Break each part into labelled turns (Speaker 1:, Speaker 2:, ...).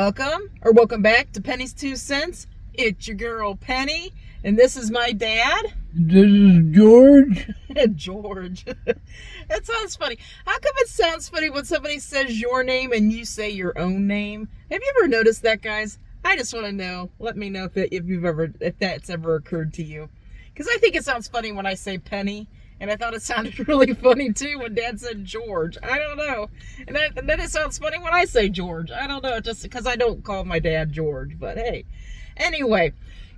Speaker 1: Welcome back to Penny's 2 Cents. It's your girl Penny, and this is my dad.
Speaker 2: This is George.
Speaker 1: George. That sounds funny. How come it sounds funny when somebody says your name and you say your own name? Have you ever noticed that, guys? I just want to know. Let me know if that's ever occurred to you. Because I think it sounds funny when I say Penny. And I thought it sounded really funny, too, when Dad said George. I don't know. And then it sounds funny when I say George. I don't know, just because I don't call my dad George. But hey. Anyway,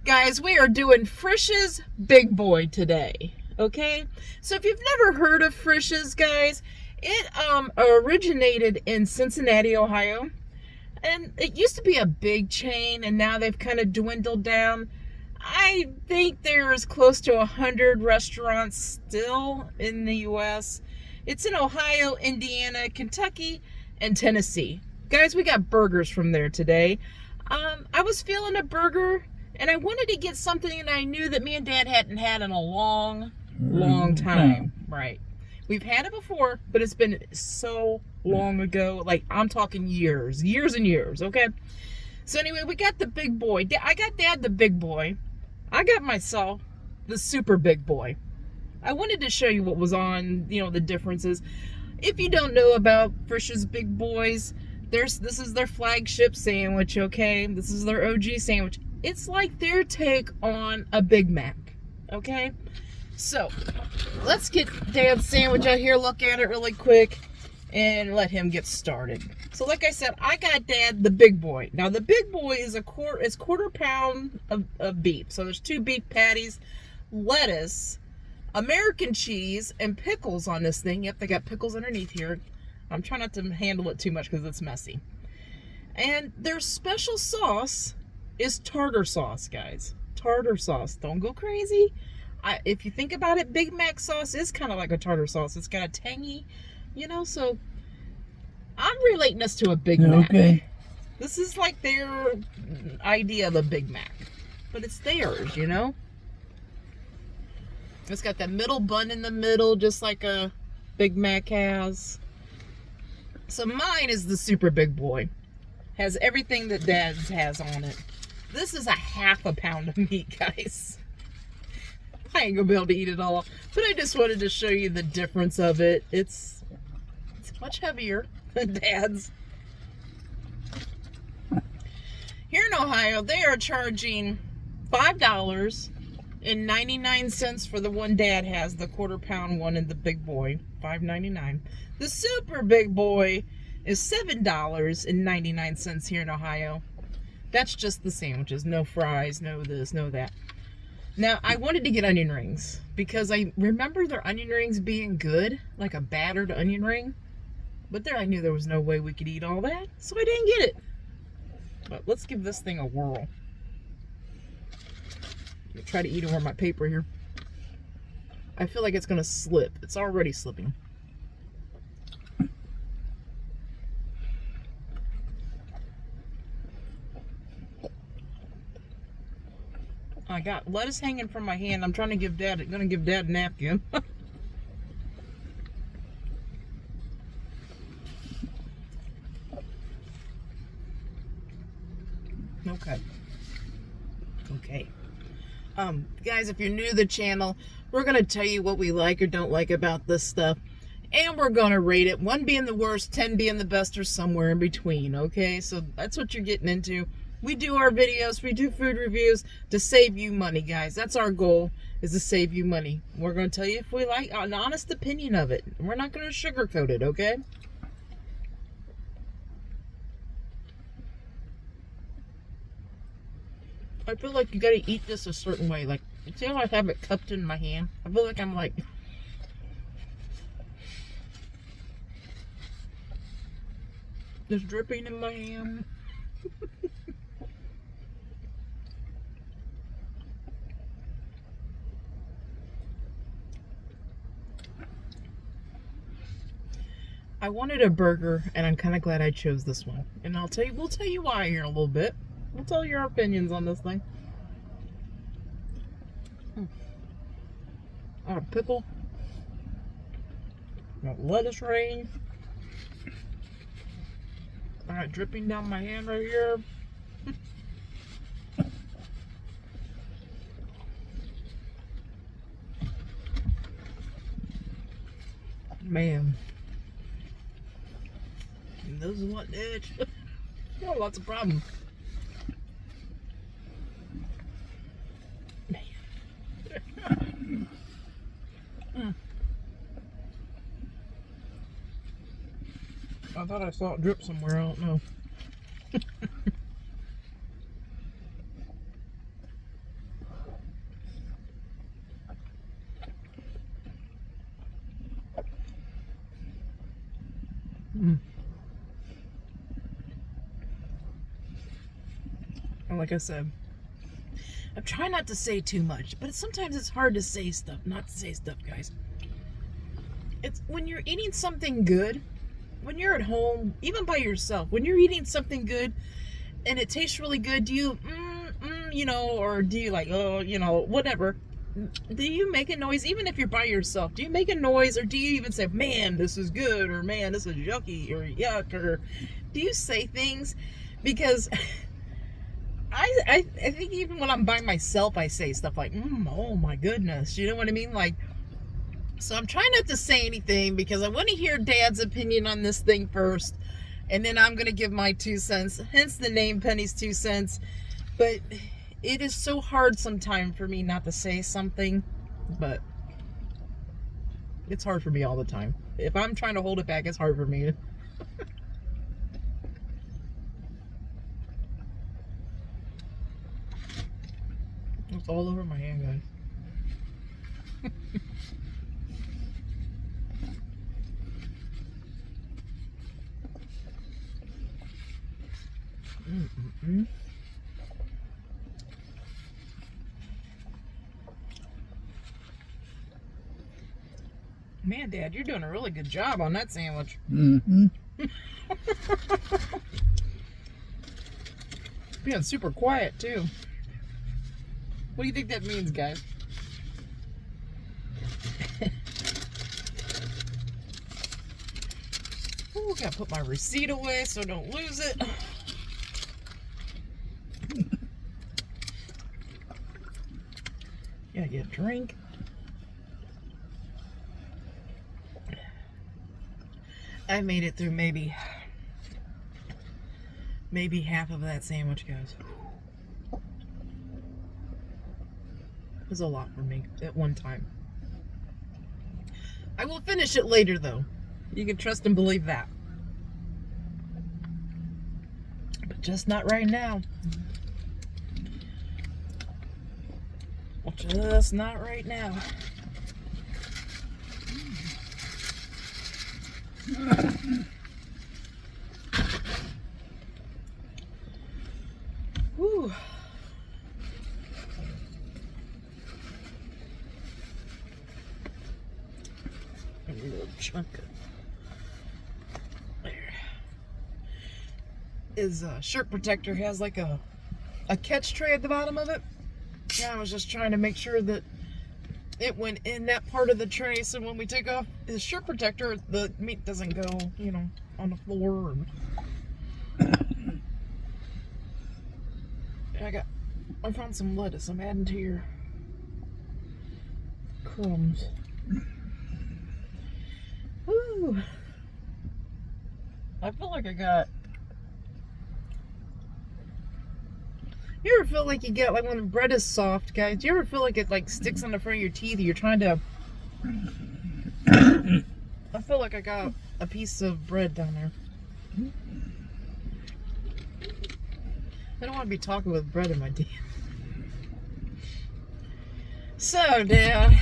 Speaker 1: guys, we are doing Frisch's Big Boy today. Okay? So if you've never heard of Frisch's, guys, it originated in Cincinnati, Ohio. And it used to be a big chain, and now they've kind of dwindled down. I think there's close to 100 restaurants still in the U.S. It's in Ohio, Indiana, Kentucky, and Tennessee. Guys, we got burgers from there today. I was feeling a burger, and I wanted to get something that I knew that me and Dad hadn't had in a long time. Right. We've had it before, but it's been so long ago. Like, I'm talking years and years, okay? So anyway, we got the Big Boy. I got Dad the Big Boy. I got myself the Super Big Boy. I wanted to show you what was on, the differences. If you don't know about Frisch's Big Boys, this is their flagship sandwich, okay? This is their OG sandwich. It's like their take on a Big Mac, okay? So, let's get Dad's sandwich out here, look at it really quick, and let him get started. So like I said, I got Dad the Big Boy. Now the Big Boy is quarter pound of beef. So there's 2 beef patties, lettuce, American cheese, and pickles on this thing. Yep, they got pickles underneath here. I'm trying not to handle it too much because it's messy. And their special sauce is tartar sauce, guys. Tartar sauce. Don't go crazy. If you think about it, Big Mac sauce is kind of like a tartar sauce. It's got a tangy, so I'm relating this to a Big Mac.
Speaker 2: Okay.
Speaker 1: This is like their idea of a Big Mac. But it's theirs, It's got that middle bun in the middle, just like a Big Mac has. So mine is the Super Big Boy. Has everything that Dad's has on it. This is a half a pound of meat, guys. I ain't gonna be able to eat it all. But I just wanted to show you the difference of it. It's much heavier than Dad's. Here in Ohio, they are charging $5.99 for the one Dad has, the quarter pound one in the Big Boy, $5.99. The Super Big Boy is $7.99 here in Ohio. That's just the sandwiches, no fries, no this, no that. Now, I wanted to get onion rings because I remember their onion rings being good, like a battered onion ring. But there I knew there was no way we could eat all that, so I didn't get it. But let's give this thing a whirl. Let me try to eat over my paper here. I feel like it's going to slip. It's already slipping. I got lettuce hanging from my hand. I'm trying to give Dad a napkin. Okay. Guys, if you're new to the channel, we're going to tell you what we like or don't like about this stuff. And we're going to rate it. 1 being the worst, 10 being the best, or somewhere in between, okay? So that's what you're getting into. We do our videos, we do food reviews to save you money, guys. That's our goal, is to save you money. We're going to tell you if we like an honest opinion of it. We're not going to sugarcoat it, okay? I feel like you got to eat this a certain way. Like, see how I have it cupped in my hand? I feel like I'm like... just dripping in my hand. I wanted a burger, and I'm kind of glad I chose this one. And we'll tell you why here in a little bit. We'll tell you our opinions on this thing. A pickle. Lettuce ring. Alright, dripping down my hand right here. Man. And those is what itch. Oh, lots of problems. I thought I saw it drip somewhere. I don't know. And like I said, I'm trying not to say too much, but sometimes it's hard to say stuff, not to say stuff, guys. It's when you're eating something good, when you're at home, even by yourself, when you're eating something good and it tastes really good, do you, you know, or do you like, oh, you know, whatever. Do you make a noise, even if you're by yourself? Do you make a noise, or do you even say, man, this is good, or man, this is yucky, or yuck, or do you say things? Because I think even when I'm by myself, I say stuff like, oh my goodness, you know what I mean? Like, so I'm trying not to say anything because I want to hear Dad's opinion on this thing first, and then I'm going to give my 2 cents, hence the name Penny's 2 cents. But it is so hard sometimes for me not to say something, but it's hard for me all the time. If I'm trying to hold it back, it's hard for me. It's all over my hand, guys. Man, Dad, you're doing a really good job on that sandwich.
Speaker 2: Mm-hmm.
Speaker 1: Being super quiet, too. What do you think that means, guys? Ooh, gotta put my receipt away so I don't lose it. Gotta get a drink. I made it through maybe half of that sandwich, guys. It was a lot for me at one time. I will finish it later, though. You can trust and believe that. But just not right now. Just not right now. Whew. A little chunk of there. His shirt protector has like a catch tray at the bottom of it. Yeah, I was just trying to make sure that it went in that part of the tray, so when we take off his shirt protector, the meat doesn't go, you know, on the floor. I found some lettuce. I'm adding to your crumbs. Woo! I feel like I got. You ever feel like you get, like when the bread is soft, guys? Do you ever feel like it like sticks on the front of your teeth? You're trying to. I feel like I got a piece of bread down there. I don't want to be talking with bread in my teeth. So, Dad,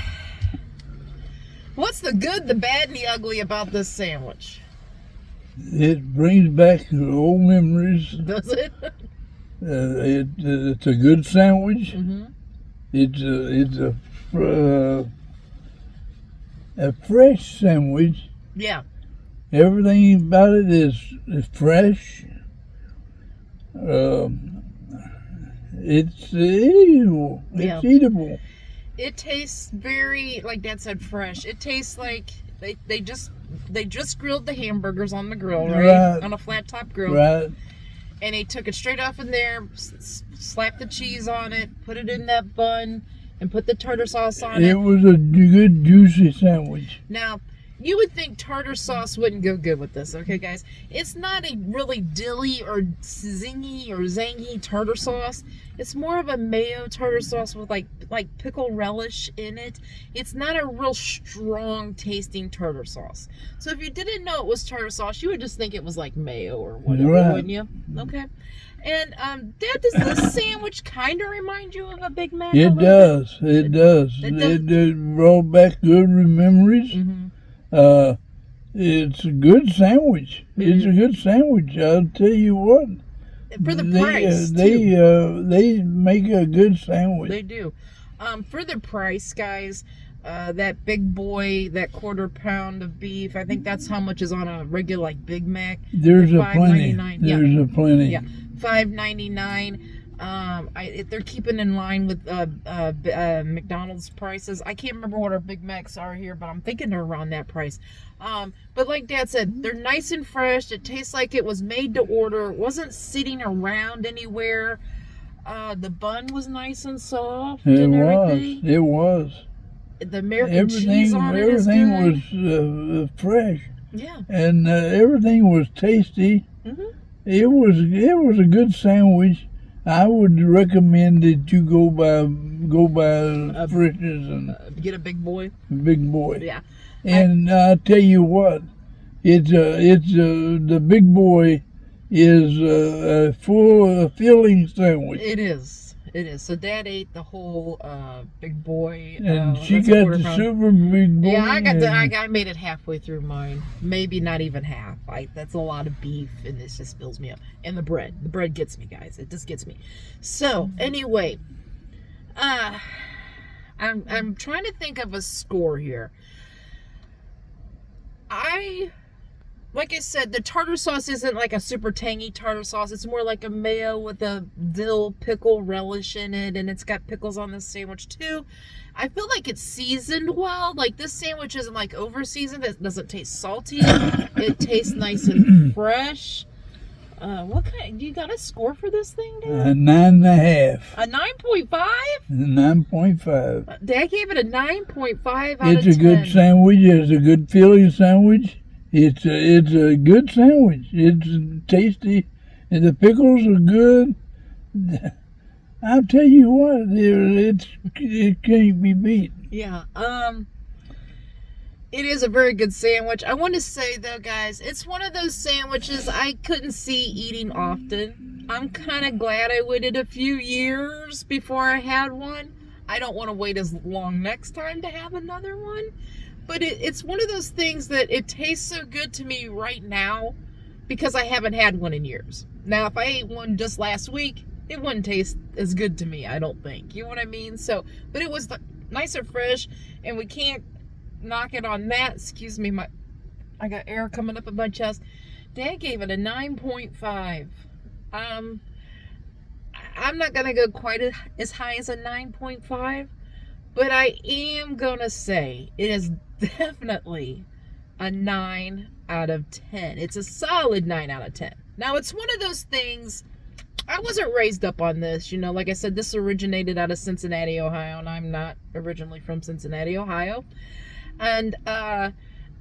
Speaker 1: what's the good, the bad, and the ugly about this sandwich?
Speaker 2: It brings back old memories.
Speaker 1: Does it?
Speaker 2: It's a good sandwich.
Speaker 1: Mm-hmm.
Speaker 2: It's a fresh sandwich.
Speaker 1: Yeah.
Speaker 2: Everything about it is fresh. It's eatable. It's eatable.
Speaker 1: It tastes very, like Dad said, fresh. It tastes like They just grilled the hamburgers on the grill, right?
Speaker 2: Right.
Speaker 1: On a flat top grill.
Speaker 2: Right.
Speaker 1: And they took it straight off in there, slapped the cheese on it, put it in that bun, and put the tartar sauce on it.
Speaker 2: It was a good, juicy sandwich.
Speaker 1: Now, you would think tartar sauce wouldn't go good with this, okay, guys? It's not a really dilly or zingy or zangy tartar sauce. It's more of a mayo tartar sauce with like pickle relish in it. It's not a real strong tasting tartar sauce. So if you didn't know it was tartar sauce, you would just think it was like mayo or whatever,
Speaker 2: Right.
Speaker 1: wouldn't you? Okay. And Dad, does this sandwich kind of remind you of a Big Mac?
Speaker 2: It does. It does.
Speaker 1: It does.
Speaker 2: It brought back good memories.
Speaker 1: Mm-hmm.
Speaker 2: It's a good sandwich. It's a good sandwich. I'll tell you what.
Speaker 1: For the price,
Speaker 2: they make a good sandwich.
Speaker 1: They do. For the price, guys, that big boy, that quarter pound of beef, I think that's how much is on a regular like Big Mac.
Speaker 2: There's a plenty.
Speaker 1: Yeah.
Speaker 2: There's a plenty.
Speaker 1: Yeah, $5.99. They're keeping in line with McDonald's prices. I can't remember what our Big Macs are here, but I'm thinking they're around that price. But like Dad said, they're nice and fresh. It tastes like it was made to order. It wasn't sitting around anywhere. The bun was nice and soft and everything.
Speaker 2: It was.
Speaker 1: The American cheese on it is
Speaker 2: everything
Speaker 1: good.
Speaker 2: was fresh.
Speaker 1: Yeah.
Speaker 2: And everything was tasty.
Speaker 1: Mm-hmm.
Speaker 2: It was a good sandwich. I would recommend that you go by Frisch's and
Speaker 1: Get a big boy.
Speaker 2: Big Boy.
Speaker 1: Yeah.
Speaker 2: And I'll tell you what, the Big Boy is a full filling sandwich.
Speaker 1: It is. It is. So Dad ate the whole Big Boy.
Speaker 2: And she
Speaker 1: that's a
Speaker 2: got
Speaker 1: quarter
Speaker 2: the
Speaker 1: pound.
Speaker 2: super Big Boy.
Speaker 1: Yeah, I made it halfway through mine. Maybe not even half. That's a lot of beef, and this just fills me up. And the bread gets me, guys. It just gets me. So anyway, I'm trying to think of a score here. Like I said, the tartar sauce isn't like a super tangy tartar sauce. It's more like a mayo with a dill pickle relish in it, and it's got pickles on this sandwich too. I feel like it's seasoned well. Like this sandwich isn't like over seasoned. It doesn't taste salty. It tastes nice and fresh. What kind? Do you got a score for this thing, Dad?
Speaker 2: 9.5.
Speaker 1: A 9.5?
Speaker 2: 9.5.
Speaker 1: Dad gave it a 9.5 out of 10.
Speaker 2: It's a good sandwich. It's a good filling sandwich. It's a good sandwich. It's tasty, and the pickles are good. I'll tell you what, it can't be beat.
Speaker 1: Yeah. It is a very good sandwich. I want to say though, guys, it's one of those sandwiches I couldn't see eating often. I'm kind of glad I waited a few years before I had one. I don't want to wait as long next time to have another one. But it's one of those things that it tastes so good to me right now because I haven't had one in years. Now, if I ate one just last week, it wouldn't taste as good to me, I don't think. You know what I mean? So, but it was nice and fresh, and we can't knock it on that. Excuse me, I got air coming up in my chest. Dad gave it a 9.5. I'm not going to go quite as high as a 9.5. But I am going to say it is definitely a 9 out of 10. It's a solid 9 out of 10. Now, it's one of those things, I wasn't raised up on this. You know, like I said, this originated out of Cincinnati, Ohio, and I'm not originally from Cincinnati, Ohio. And I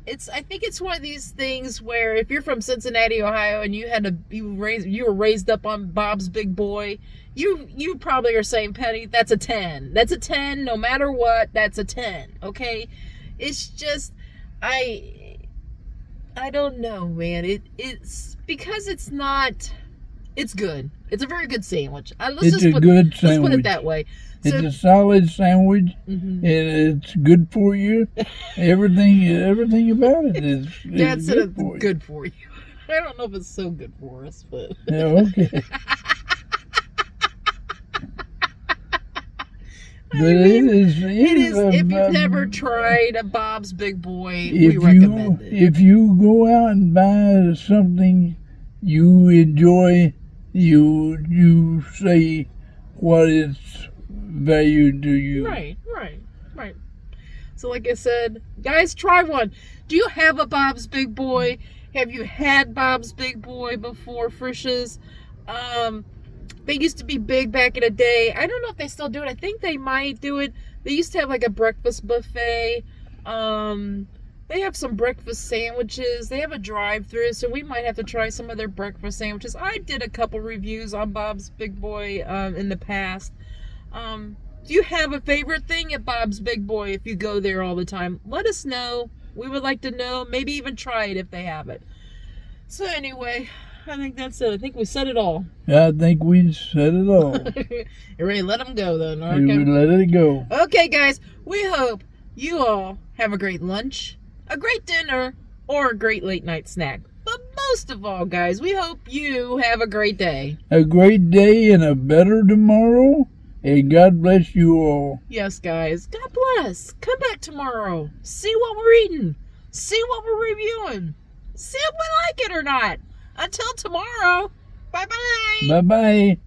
Speaker 1: think it's one of these things where if you're from Cincinnati, Ohio, and you were raised up on Bob's Big Boy, you probably are saying, Penny, that's a 10. That's a 10 no matter what. That's a 10. Okay? It's just I don't know, man. It's because it's not. It's good. It's a very good sandwich.
Speaker 2: It's a good sandwich.
Speaker 1: Let's put it that way.
Speaker 2: It's a solid sandwich,
Speaker 1: Mm-hmm.
Speaker 2: and it's good for you. Everything about it is
Speaker 1: Dad said
Speaker 2: good
Speaker 1: it's
Speaker 2: for you.
Speaker 1: good for you. I don't know if it's so good for us, but
Speaker 2: Yeah, okay. But it is.
Speaker 1: If you've never tried a Bob's Big Boy, we recommend it.
Speaker 2: If you go out and buy something you enjoy, you say what its value to you.
Speaker 1: Right. So like I said, guys, try one. Do you have a Bob's Big Boy? Have you had Bob's Big Boy before, Frisch's? They used to be big back in the day. I don't know if they still do it. I think they might do it. They used to have like a breakfast buffet. They have some breakfast sandwiches. They have a drive-thru, so we might have to try some of their breakfast sandwiches. I did a couple reviews on Bob's Big Boy in the past. Do you have a favorite thing at Bob's Big Boy if you go there all the time? Let us know. We would like to know. Maybe even try it if they have it. So anyway, I think that's it. I think we said it all.
Speaker 2: I think we said it all.
Speaker 1: You ready to let them go then? Okay.
Speaker 2: We let it go.
Speaker 1: Okay, guys. We hope you all have a great lunch, a great dinner, or a great late night snack. But most of all, guys, we hope you have a great day.
Speaker 2: A great day and a better tomorrow. And God bless you all.
Speaker 1: Yes, guys. God bless. Come back tomorrow. See what we're eating. See what we're reviewing. See if we like it or not. Until tomorrow. Bye-bye.
Speaker 2: Bye-bye.